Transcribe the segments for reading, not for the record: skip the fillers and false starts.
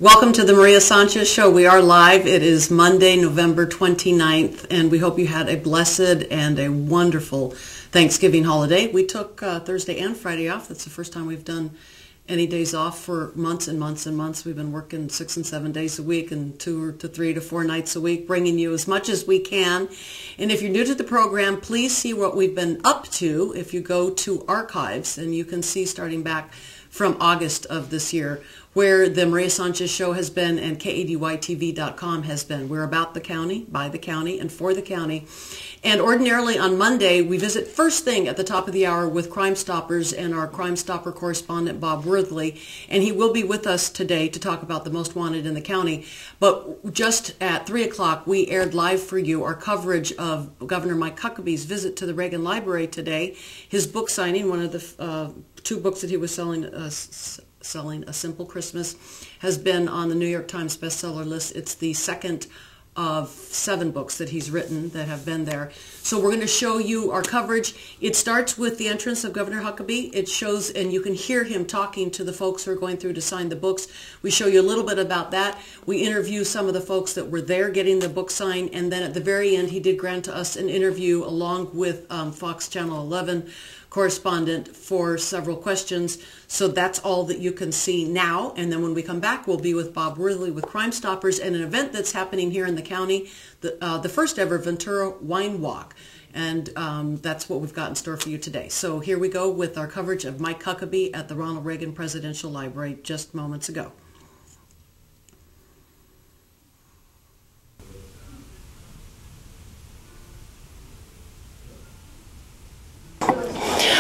Welcome to the Maria Sanchez Show. We are live. It is Monday, November 29th, and we hope you had a blessed and a wonderful Thanksgiving holiday. We took Thursday and Friday off. That's the first time we've done any days off for months and months and months. We've been working 6 and 7 days a week and 2 to 3 to 4 nights a week, bringing you as much as we can. And if you're new to the program, please see what we've been up to if you go to archives, and you can see starting back from August of this year, where the Maria Sanchez Show has been and KADYTV.com has been. We're about the county, by the county, and for the county. And ordinarily on Monday, we visit first thing at the top of the hour with Crime Stoppers and our Crime Stopper correspondent, Bob Worthley. And he will be with us today to talk about the most wanted in the county. But just at 3 o'clock, we aired live for you our coverage of Governor Mike Huckabee's visit to the Reagan Library today. His book signing, one of the 2 books that he was selling, A Simple Christmas, has been on the New York Times bestseller list. It's the second of 7 books that he's written that have been there. So we're going to show you our coverage. It starts with the entrance of Governor Huckabee. It shows, and you can hear him talking to the folks who are going through to sign the books. We show you a little bit about that. We interview some of the folks that were there getting the book signed, and then at the very end, he did grant to us an interview along with Fox Channel 11 correspondent for several questions. So that's all that you can see now. And then when we come back, we'll be with Bob Worthley with Crime Stoppers and an event that's happening here in the county, the first ever Ventura Wine Walk. And that's what we've got in store for you today. So here we go with our coverage of Mike Huckabee at the Ronald Reagan Presidential Library just moments ago.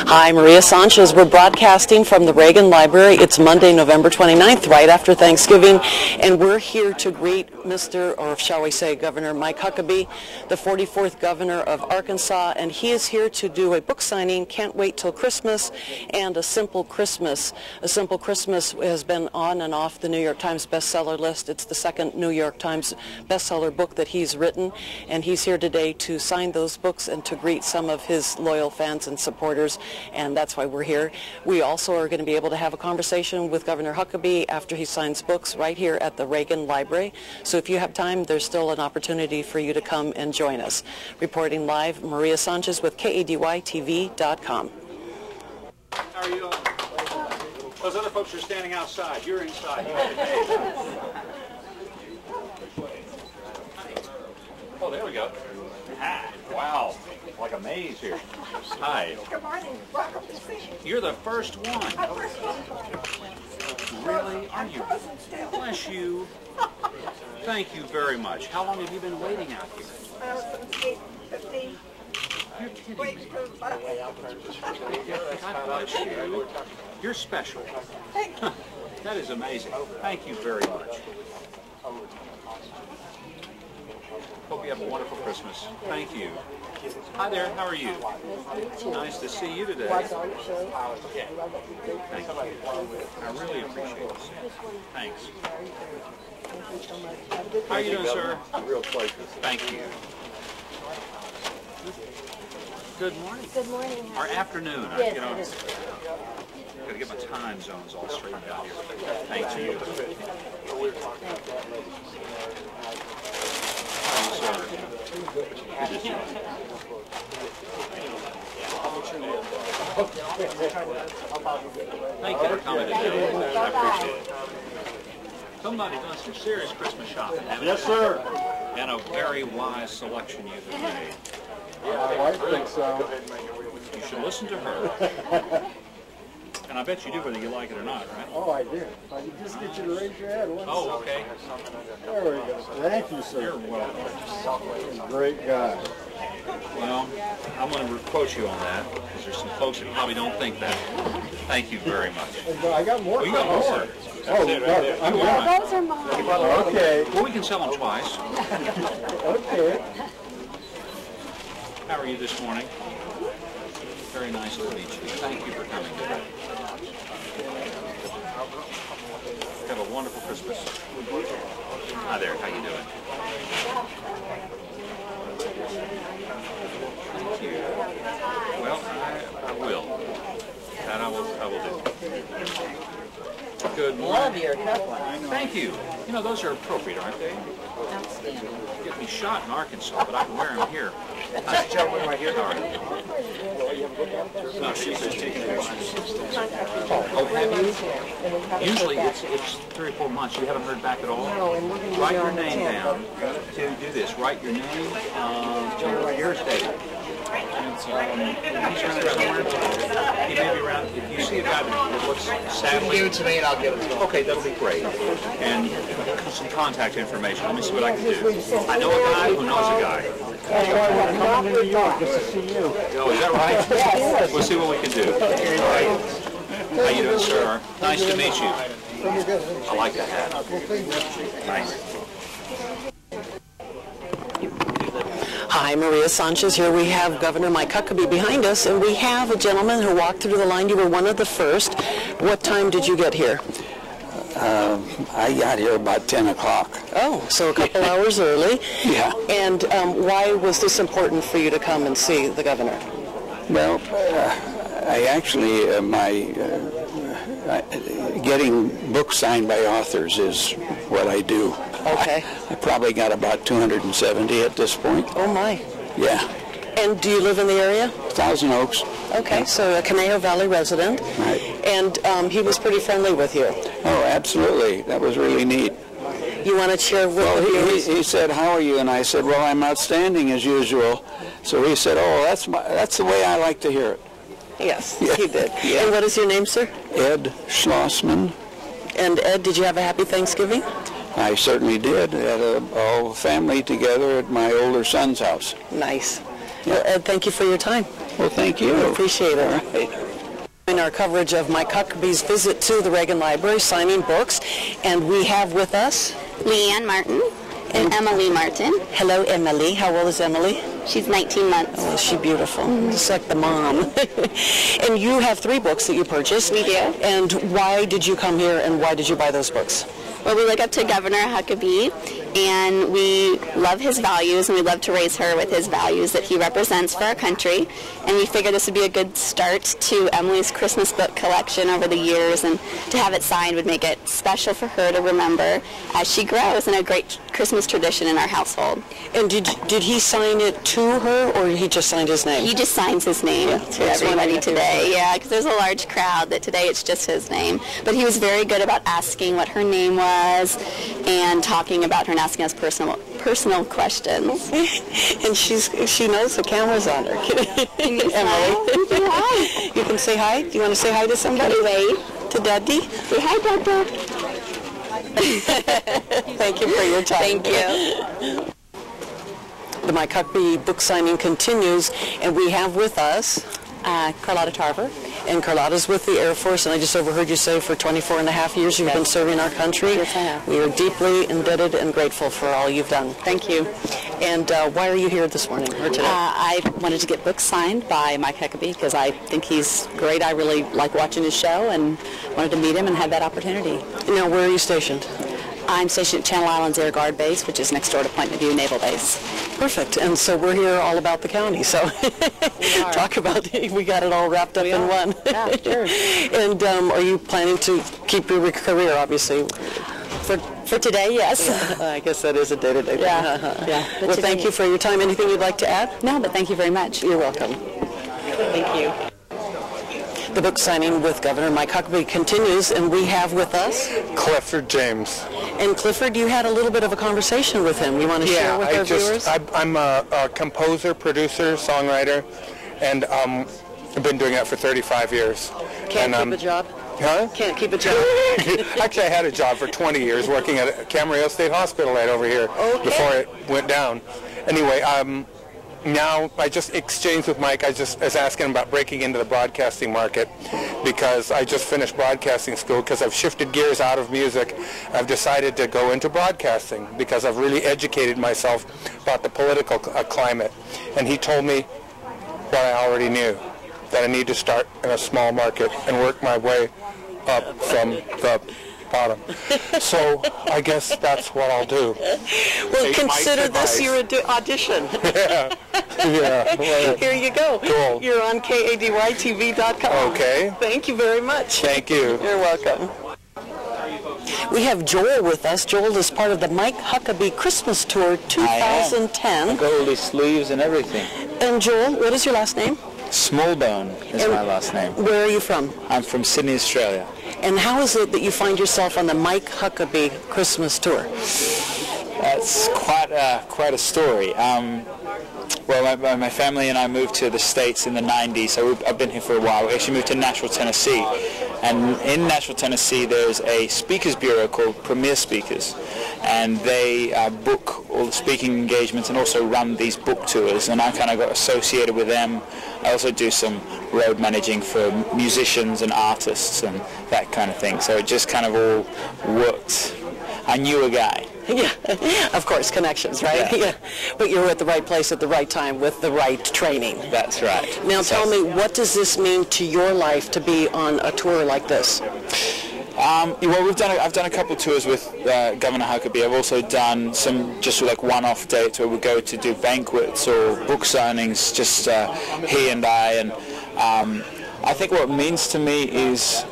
Hi, Maria Sanchez. We're broadcasting from the Reagan Library. It's Monday, November 29th, right after Thanksgiving, and we're here to greet Mr., or shall we say Governor Mike Huckabee, the 44th governor of Arkansas, and he is here to do a book signing, Can't Wait Till Christmas, and A Simple Christmas. A Simple Christmas has been on and off the New York Times bestseller list. It's the second New York Times bestseller book that he's written, and he's here today to sign those books and to greet some of his loyal fans and supporters. And that's why we're here. We also are going to be able to have a conversation with Governor Huckabee after he signs books right here at the Reagan Library. So if you have time, there's still an opportunity for you to come and join us. Reporting live, Maria Sanchez with KADYTV.com. How are you all? Those other folks are standing outside. You're inside. Oh, there we go. Ah, wow. Like a maze here. Hi. Good morning. Welcome to see you. You're the first one. Really? Are you? Bless you. Thank you very much. How long have you been waiting out here? Since 8:15. You're kidding Wait me. for the bus. God bless you. You're special. Thank you. That is amazing. Thank you very much. Hope you have a wonderful Christmas. Thank you. Hi there, how are you? Nice to see you today. Thank you. I really appreciate it. Thanks. How are you doing, sir? Real pleasure. Thank you. Good morning. Good morning. Or afternoon. Yes, You know, it is. got to get my time zones all straightened out here. Thank you. Good to see you. Thank you for coming today. I appreciate it. Somebody done some serious Christmas shopping, haven't Yes, sir. you? And a very wise selection you've made. My wife thinks so. You should listen to her. And I bet you do whether you like it or not, right? Oh, I do. I can just get you to raise your hand once. Oh, okay. There we go. Thank you, sir. You're welcome. Great guy. Well, I'm going to quote you on that, because there's some folks that probably don't think that. Thank you very much. And I got more. Well, you got more. Oh, I'm done. Those are mine. Okay. Well, we can sell them twice. Okay. How are you this morning? Very nice to meet you. Thank you for coming today. Have a wonderful Christmas. Hi there, how you doing? Thank you. Well, I will. That I will do. Good morning. Love your cup line. Thank you. You know, those are appropriate, aren't they? Outstanding. Get me shot in Arkansas, but I can wear them here. Nice to chat right here. All right. No, she's just taking a Oh, have you? Usually it's 3 or 4 months. You haven't heard back at all? Write your name down to do this. Write your name, your state. He's around there somewhere. He may be around. If you see a guy that looks sadly... Give it to me and I'll give it to him. Okay, that'll be great. And some contact information. Let me see what I can do. I know a guy who knows a guy. I'm in New York just to see you. Oh, is that right? We'll see what we can do. All right. How you doing, sir? Nice to meet you. I like that hat. Nice. Hi, Maria Sanchez here. We have Governor Mike Huckabee behind us, and we have a gentleman who walked through the line. You were one of the first. What time did you get here? I got here about 10 o'clock. Oh, so a couple hours early. Yeah. And why was this important for you to come and see the governor? Well, I actually, getting books signed by authors is what I do. Okay. I probably got about 270 at this point. Oh, my. Yeah. And do you live in the area? Thousand Oaks. Okay, so a Conejo Valley resident. Right. And he was pretty friendly with you. Oh, absolutely. That was really neat. You want to share with Well, the viewers? he said, "How are you?" And I said, "Well, I'm outstanding as usual." So he said, "Oh, that's the way I like to hear it." Yes, Yeah. he did. Yeah. And what is your name, sir? Ed Schlossman. And Ed, did you have a happy Thanksgiving? I certainly did. We had all family together at my older son's house. Nice. Yeah. Well, Ed, thank you for your time. Well, thank you. Appreciate it. All right. In our coverage of Mike Huckabee's visit to the Reagan Library, signing books, and we have with us Leanne Martin and Emily Martin. Hello, Emily. How old is Emily? She's 19 months. Oh, is she beautiful? Just like the mom. And you have 3 books that you purchased. We do. And why did you come here, and why did you buy those books? Well, we look up to Governor Huckabee, and we love his values, and we love to raise her with his values that he represents for our country. And we figured this would be a good start to Emily's Christmas book collection over the years, and to have it signed would make it special for her to remember as she grows, and a great Christmas tradition in our household. And did he sign it to her, or he just signed his name? He just signs his name to everybody today. Yeah, because there's a large crowd that today it's just his name. But he was very good about asking what her name was and talking about her and asking us personal questions. And she knows the camera's on her. Can you Emily. say hi? You can say hi. Do you want to say hi to somebody? Wave. To Daddy? Say hi, Dada. Thank you for your time. Thank you. The Mike Huckabee book signing continues, and we have with us Carlotta Tarver. And Carlotta's with the Air Force, and I just overheard you say for 24 and a half years you've been serving our country. Yes, I have. We are deeply indebted and grateful for all you've done. Thank you. And why are you here this morning or today? I wanted to get books signed by Mike Huckabee because I think he's great. I really like watching his show and wanted to meet him and have that opportunity. Now, where are you stationed? I'm stationed at Channel Islands Air Guard Base, which is next door to Point View Naval Base. Perfect. And so we're here all about the county. So talk about we got it all wrapped up in one. Yeah, sure. And are you planning to keep your career, obviously? For today, yes. I guess that is a day-to-day thing. Yeah. Yeah. Well, thank you for your time. Anything you'd like to add? No, but thank you very much. You're welcome. Thank you. The book signing with Governor Mike Huckabee continues, and we have with us Clifford James. And Clifford, you had a little bit of a conversation with him. You want to share with our viewers? I'm a composer, producer, songwriter, and I've been doing that for 35 years. Can't keep a job? Huh? Can't keep a job? Actually, I had a job for 20 years working at Camarillo State Hospital right over here before it went down. Anyway, now I just exchanged with Mike. I was asking him about breaking into the broadcasting market because I just finished broadcasting school because I've shifted gears out of music. I've decided to go into broadcasting because I've really educated myself about the political climate. And he told me what I already knew, that I need to start in a small market and work my way up from the bottom. So I guess that's what I'll do. Well, consider this your audition. Yeah. Well, here you go. Cool. You're on KADYTV.com. Okay. Thank you very much. Thank you. You're welcome. We have Joel with us. Joel is part of the Mike Huckabee Christmas Tour 2010. I got all these sleeves and everything. And Joel, what is your last name? Smallbone is my last name. Where are you from? I'm from Sydney, Australia. And how is it that you find yourself on the Mike Huckabee Christmas Tour? That's quite a story. Well, my family and I moved to the States in the 90s, so I've been here for a while. We actually moved to Nashville, Tennessee. And in Nashville, Tennessee, there's a speakers bureau called Premier Speakers. And they book all the speaking engagements and also run these book tours. And I kind of got associated with them. I also do some road managing for musicians and artists and that kind of thing. So it just kind of all worked. I knew a guy. Yeah, of course, connections, right? Yeah. But you're at the right place at the right time with the right training. That's right. Now tell me, what does this mean to your life to be on a tour like this? Well, I've done a couple tours with Governor Huckabee. I've also done some just like one-off dates where we go to do banquets or book signings, just he and I. And I think what it means to me is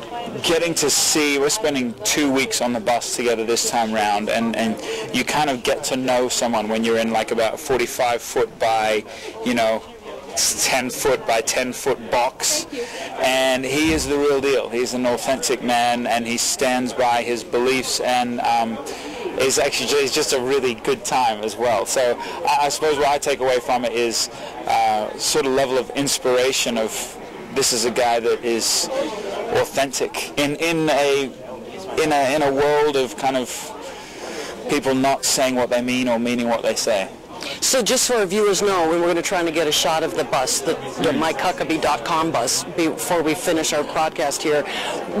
getting to see, we're spending 2 weeks on the bus together this time round, and you kind of get to know someone when you're in like about a 45 foot by, 10 foot by 10 foot box, and he is the real deal. He's an authentic man, and he stands by his beliefs, and it's just a really good time as well. So I suppose what I take away from it is sort of level of inspiration of this is a guy that is authentic in a world of kind of people not saying what they mean or meaning what they say. So just so our viewers know, we're going to try to get a shot of the bus, the MikeHuckabee.com bus, before we finish our broadcast here.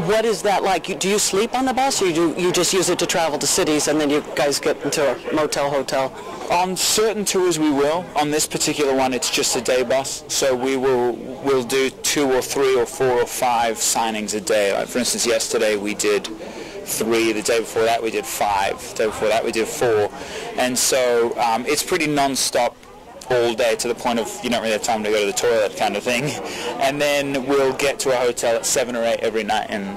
What is that like? Do you sleep on the bus, or you just use it to travel to cities and then you guys get into a motel, hotel? On certain tours we will. On this particular one it's just a day bus, so we'll do 2 or 3 or 4 or 5 signings a day. Like for instance, yesterday we did 3, the day before that we did 5, the day before that we did 4, and so it's pretty non-stop all day, to the point of you don't really have time to go to the toilet kind of thing. And then we'll get to a hotel at 7 or 8 every night and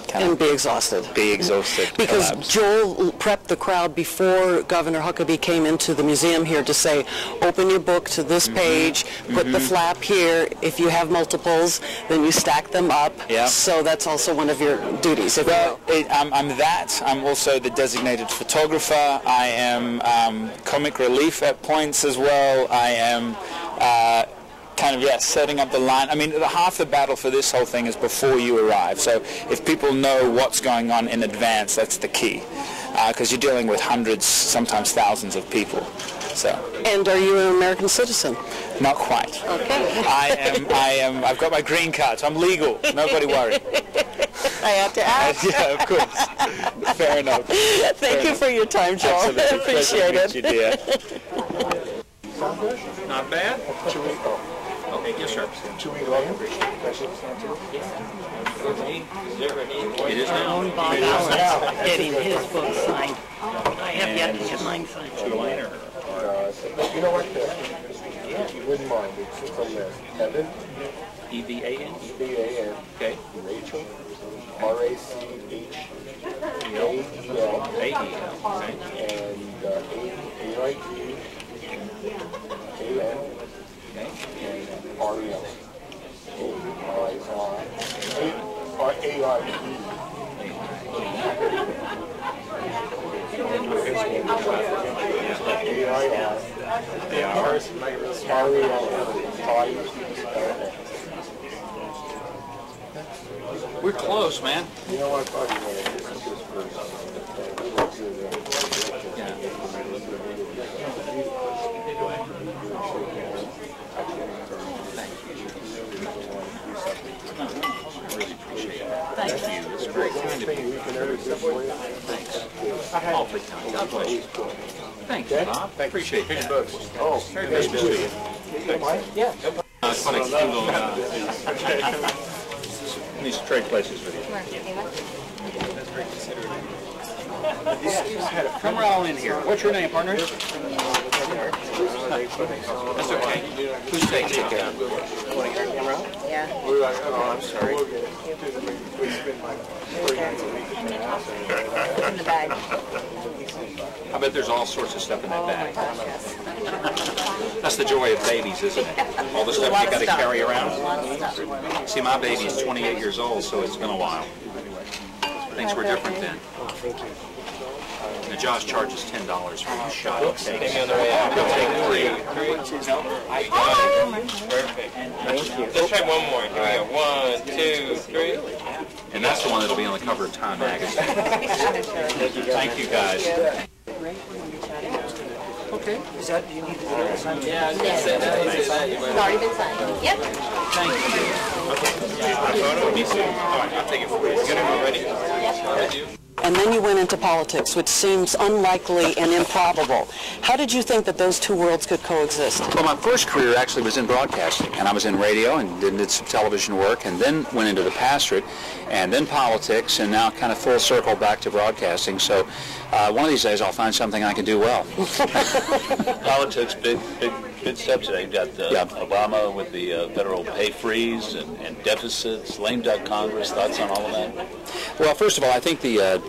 kind of be exhausted. Because collapse. Joel prepped the crowd before Governor Huckabee came into the museum here to say, open your book to this page, put the flap here. If you have multiples, then you stack them up. Yeah. So that's also one of your duties. Well, I'm that. I'm also the designated photographer. I am comic relief at points as well. I am setting up the line. I mean, half the battle for this whole thing is before you arrive. So if people know what's going on in advance, that's the key. Because you're dealing with hundreds, sometimes thousands of people. So. And are you an American citizen? Not quite. Okay. I've got my green card, so I'm legal. Nobody worry. I have to ask. Yeah, of course. Fair enough. Thank you for your time, Joel. Absolutely. I appreciate it. You, dear. Not bad. Okay, yes, sir. It is now. Bob Allen's getting his book signed. I have yet to get mine signed. You know what? You wouldn't mind. It's on there. Evan. E-V-A-N? E-V-A-N. Okay. Rachel. R-A-C-H. A-E-L. A-E-L. Okay. And A-I-G. A-N. Okay. And R-E-L. A-I-R. A-I-E. We're close, man. You know what? I thought you wanted to do this Thank you. It's very kind of you. Thanks. Awfully kind. God bless you. Thank you, Bob. Appreciate that. Oh, Very nice to meet you. yeah. It's funny. These trade places with you. That's very considerate. Come right on in here. What's your name, partner? That's okay. Who's taking it? Yeah. Oh, I'm sorry. In the bag. I bet there's all sorts of stuff in that Oh my bag. gosh, yes. That's the joy of babies, isn't it? All the stuff you got to carry around. See, my baby is 28 years old, so it's been a while. Things were different then. Now, Josh charges $10 for each shot. He'll take 3. Perfect. Let's try one more. Here we go. 1, 2, 3. And that's the one that'll be on the cover of Time magazine. Thank you, guys. Yeah, it's already been signed. Yep. Thank you. Photo would be soon. All right, I'll take it for you. You ready? Yep. And then you went into politics, which seems unlikely and improbable. How did you think that those two worlds could coexist? Well, my first career actually was in broadcasting, and I was in radio and did some television work, and then went into the pastorate, and then politics, and now kind of full circle back to broadcasting. So one of these days I'll find something I can do well. Politics, big step today. You've got Obama with the federal pay freeze and deficits, lame duck Congress. Thoughts on all of that? Well, first of all, I think the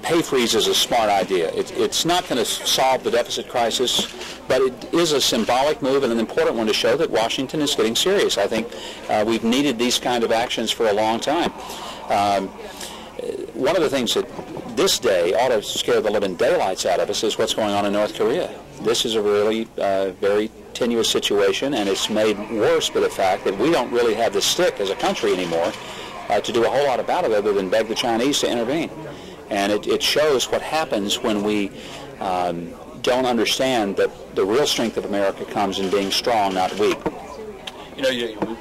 pay freeze is a smart idea. It's not going to solve the deficit crisis, but it is a symbolic move and an important one to show that Washington is getting serious. I think we've needed these kind of actions for a long time. One of the things that this day ought to scare the living daylights out of us is what's going on in North Korea. This is a really very tenuous situation, and it's made worse by the fact that we don't really have the stick as a country anymore to do a whole lot about it other than beg the Chinese to intervene. And it shows what happens when we don't understand that the real strength of America comes in being strong, not weak. You know,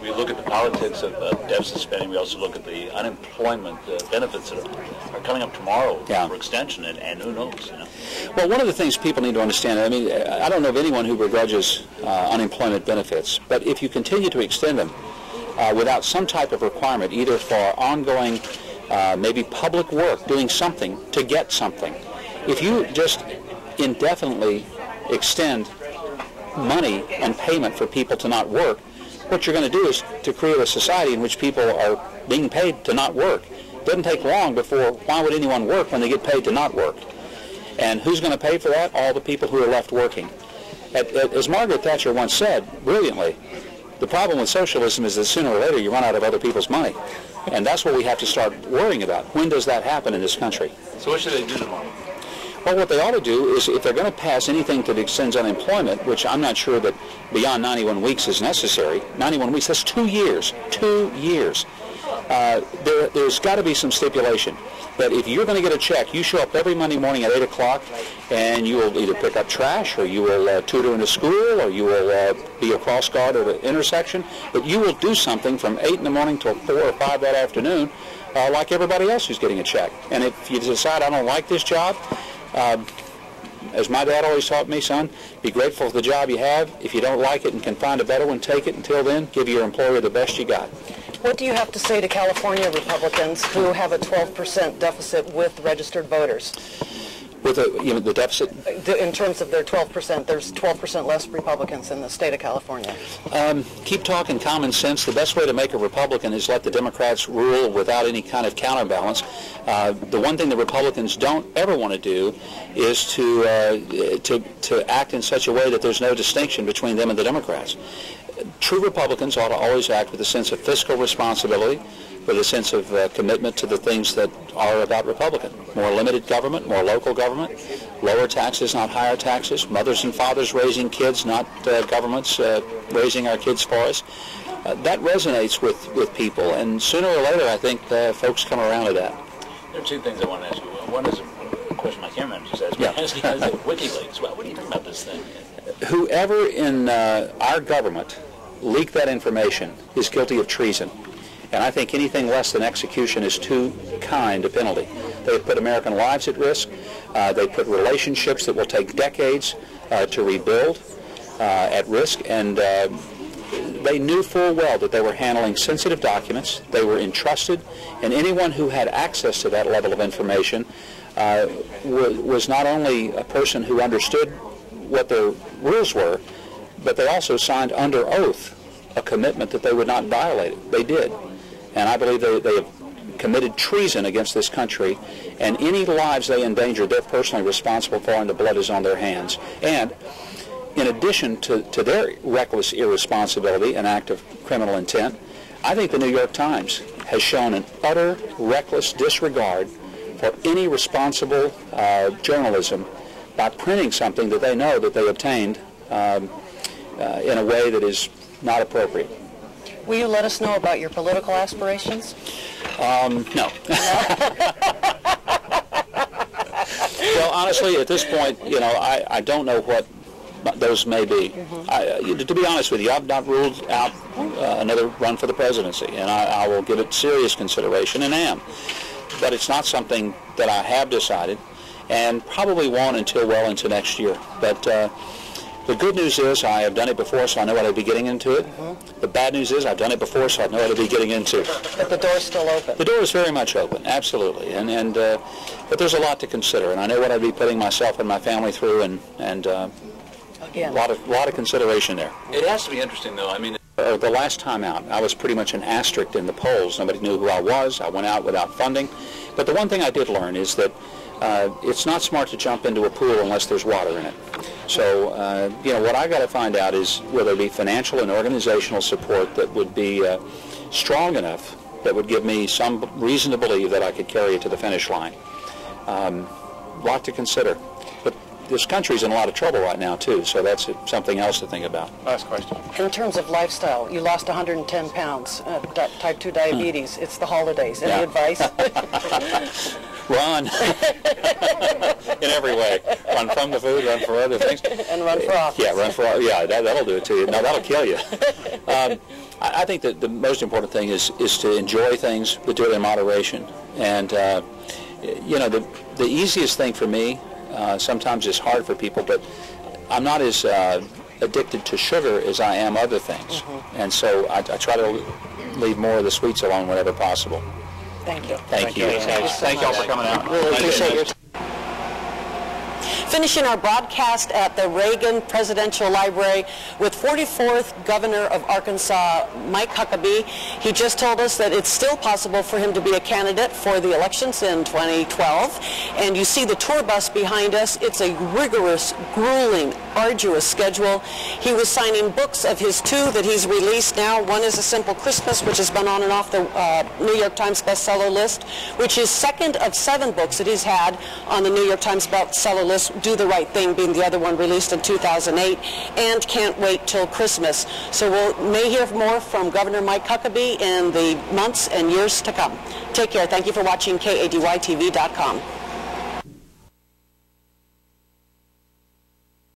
we look at the politics of deficit spending. We also look at the unemployment benefits that are coming up tomorrow for extension, and who knows, you know. Well, one of the things people need to understand, I mean, I don't know of anyone who begrudges unemployment benefits, but if you continue to extend them without some type of requirement, either for ongoing maybe public work, doing something to get something, if you just indefinitely extend money and payment for people to not work, what you're going to do is to create a society in which people are being paid to not work. It doesn't take long before, why would anyone work when they get paid to not work? And who's going to pay for that? All the people who are left working. As Margaret Thatcher once said, brilliantly, the problem with socialism is that sooner or later you run out of other people's money. And that's what we have to start worrying about. When does that happen in this country? So what should they do tomorrow? Well, what they ought to do is, if they're going to pass anything that extends unemployment, which I'm not sure that beyond 91 weeks is necessary, 91 weeks, that's 2 years. 2 years. There's got to be some stipulation that if you're going to get a check, you show up every Monday morning at 8 o'clock, and you will either pick up trash, or you will tutor in a school, or you will be a cross guard at an intersection, but you will do something from 8 in the morning till 4 or 5 that afternoon, like everybody else who's getting a check. And if you decide, I don't like this job, as my dad always taught me, son, be grateful for the job you have. If you don't like it and can find a better one, take it. Until then, give your employer the best you got. What do you have to say to California Republicans who have a 12% deficit with registered voters? With the deficit? In terms of their 12%, there's 12% less Republicans in the state of California. Keep talking common sense. The best way to make a Republican is let the Democrats rule without any kind of counterbalance. The one thing the Republicans don't ever want to do is to act in such a way that there's no distinction between them and the Democrats. True Republicans ought to always act with a sense of fiscal responsibility, with a sense of commitment to the things that are about Republican. More limited government, more local government, lower taxes, not higher taxes, mothers and fathers raising kids, not governments raising our kids for us. That resonates with people, and sooner or later I think folks come around to that. There are two things I want to ask you. One is a question my cameraman just asked me. Yeah. WikiLeaks. Well, what do you think about this thing? Whoever in our government leaked that information is guilty of treason. And I think anything less than execution is too kind a penalty. They put American lives at risk. They put relationships that will take decades to rebuild at risk. And they knew full well that they were handling sensitive documents. They were entrusted. And anyone who had access to that level of information was not only a person who understood what their rules were, but they also signed under oath a commitment that they would not violate it. They did. And I believe they have committed treason against this country, and any lives they endanger, they're personally responsible for, and the blood is on their hands. And in addition to their reckless irresponsibility and act of criminal intent, I think the New York Times has shown an utter reckless disregard for any responsible journalism by printing something that they know that they obtained in a way that is not appropriate. Will you let us know about your political aspirations? No. Well, honestly, at this point, you know, I don't know what those may be. To be honest with you, I've not ruled out another run for the presidency, and I will give it serious consideration and am. But it's not something that I have decided, and probably won't until well into next year. But the good news is I have done it before, so I know what I'd be getting into it. The bad news is I've done it before, so I know what I'd be getting into. But the door's still open. The door is very much open, absolutely. But there's a lot to consider, and I know what I'd be putting myself and my family through, and a lot of consideration there. It has to be interesting, though. I mean, the last time out, I was pretty much an asterisk in the polls. Nobody knew who I was. I went out without funding. But the one thing I did learn is that it's not smart to jump into a pool unless there's water in it. So, you know, what I got to find out is will there be financial and organizational support that would be strong enough that would give me some reason to believe that I could carry it to the finish line. A lot to consider. But this country's in a lot of trouble right now, too, so that's something else to think about. Last question. In terms of lifestyle, you lost 110 pounds, type 2 diabetes. It's the holidays. Any advice? Run. In every way. Run from the food, run for other things. And run for office. Yeah, run for office. Yeah, that'll do it to you. No, that'll kill you. I think that the most important thing is to enjoy things, but do it in moderation. And, you know, the easiest thing for me, sometimes it's hard for people, but I'm not as addicted to sugar as I am other things. And so I try to leave more of the sweets alone whenever possible. Thank you. Thank you. Thank you all for coming out. Really appreciate your time. Finishing our broadcast at the Reagan Presidential Library with 44th Governor of Arkansas, Mike Huckabee. He just told us that it's still possible for him to be a candidate for the elections in 2012. And you see the tour bus behind us. It's a rigorous, grueling, arduous schedule. He was signing books of his two that he's released now. One is A Simple Christmas, which has been on and off the New York Times bestseller list, which is second of 7 books that he's had on the New York Times bestseller list. Do the Right Thing being the other one, released in 2008, and Can't Wait Till Christmas. So we may hear more from Governor Mike Huckabee in the months and years to come. Take care. Thank you for watching KADYTV.com.